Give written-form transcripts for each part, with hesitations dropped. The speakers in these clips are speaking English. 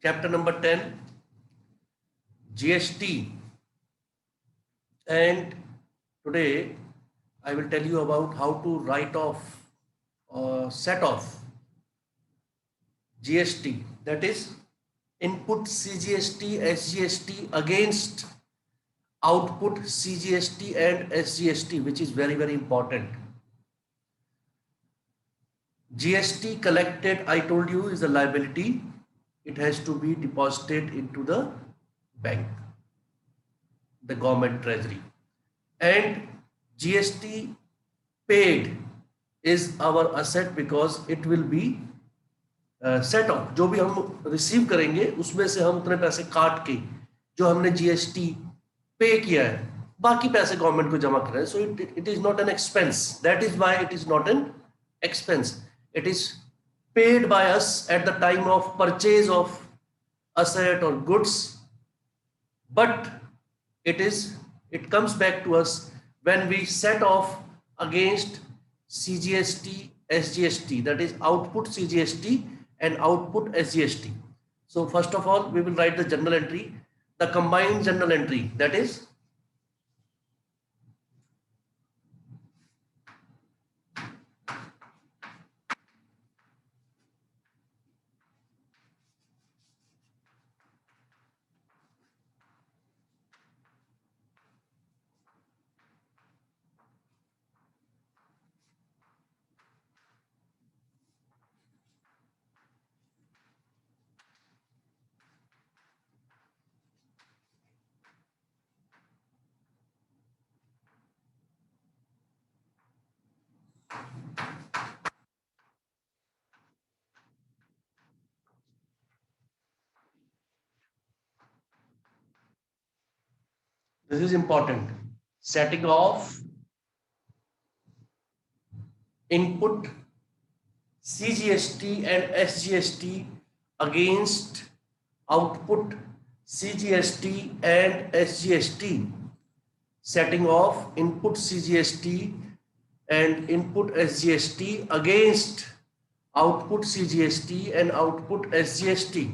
chapter number 10, GST. And today I will tell you about how to write off or set off GST, that is input CGST, SGST against output CGST and SGST, which is very, very important. GST collected, I told you, is a liability. It has to be deposited into the bank, the government treasury. And GST paid is our asset because it will be set of. जो भी हम receive करेंगे उसमें से हम उतने पैसे काट के जो हमने जीएसटी पे किया है बाकी पैसे गवर्नमेंट को जमा कर रहे हैं. So it is not an expense. That is why it is not an expense. It is paid by us at the time of purchase of asset or goods, but it comes back to us when we set off against CGST, SGST, that is output CGST and output SGST. So first of all, we will write the journal entry, the combined journal entry, that is this is important. Setting off input CGST and SGST against output CGST and SGST. Setting off input CGST and input SGST against output CGST and output SGST.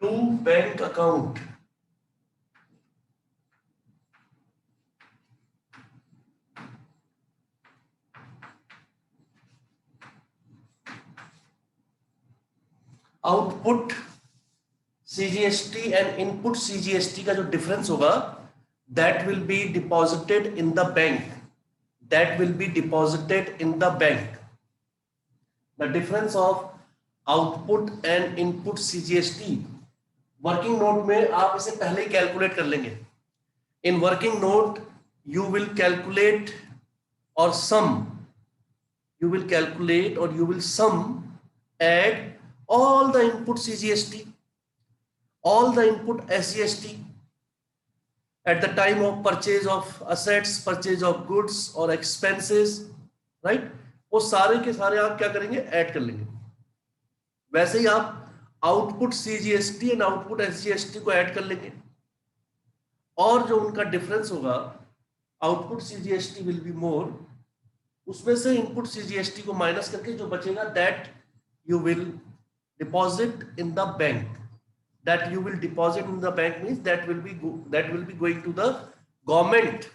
To bank account. Output CGST and input CGST का जो difference होगा that will be deposited in the bank. That will be deposited in the bank. The difference of output and input CGST working note में आप इसे पहले ही calculate कर लेंगे. In working note you will calculate or sum, you will calculate or you will sum, add all the input CGST, all the input SGST at the time of purchase of assets, purchase of goods or expenses, right? वो सारे के सारे आप क्या करेंगे, add कर लेंगे. वैसे ही आप output CGST and output SGST को ऐड कर लेंगे और जो उनका डिफरेंस होगा output CGST will be more, उसमें से इनपुट CGST को माइनस करके जो बचेगा that you will deposit in the bank. That you will deposit in the bank means that will be going to the government.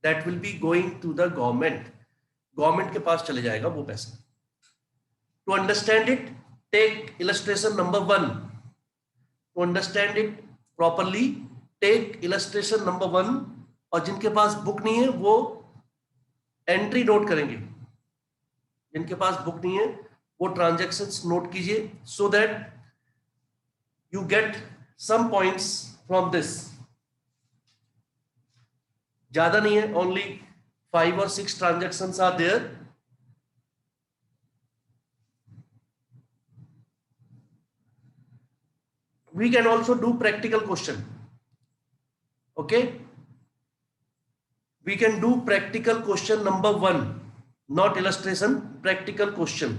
That will be going to the government. Government के पास चले जाएगा वो पैसा. To understand it, take illustration number 1. To understand it properly, take illustration number 1. और जिनके पास book नहीं है वो एंट्री नोट करेंगे, जिनके पास बुक नहीं है वो ट्रांजैक्शंस नोट कीजिए, so that you get some points from this. ज्यादा नहीं है, only 5 or 6 transactions are there. We can also do practical question. Okay, we can do practical question number 1, not illustration, practical question.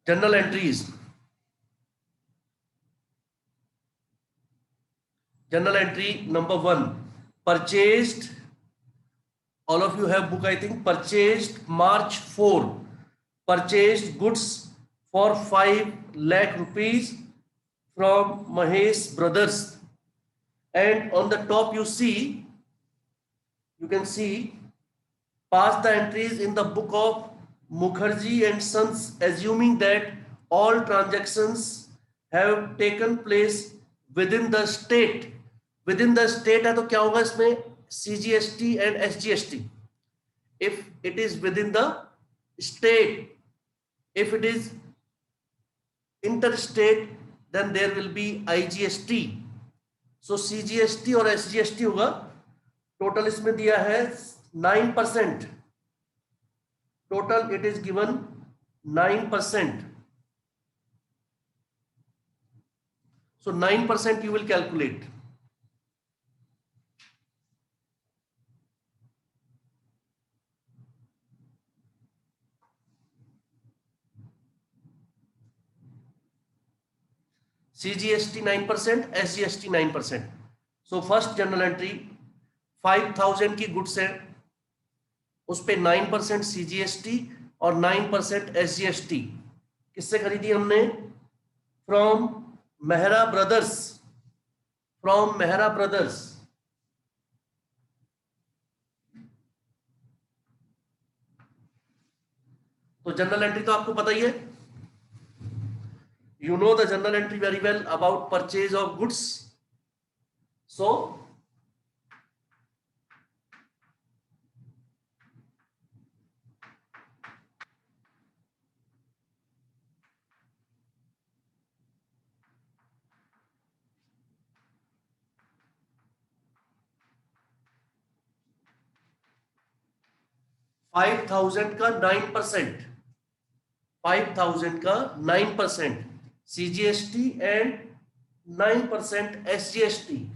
Journal entries. Journal entry number 1, purchased, all of you have book I think, purchased March 4, purchased goods for 5 lakh rupees from Mahesh Brothers, and on the top you can see pass the entries in the book of Mukherjee and Sons, assuming that all transactions have taken place within the state. Within the state है तो क्या होगा इसमें, CGST and SGST. If it is within the state, if it is interstate, then there will be IGST. So CGST और SGST होगा. Total इसमें दिया है 9%. Total it is given 9%. So 9% you will calculate. CGST 9%, SGST 9%. So first journal entry 5,000 की goods है, उस पे 9% CGST और 9% SGST. किससे खरीदी हमने? From Mehra brothers. From Mehra brothers. तो जनरल एंट्री तो आपको पता ही है. You know the journal entry very well about purchase of goods. So $5,000 का 9%, 5,000 का 9% CGST and 9% SGST.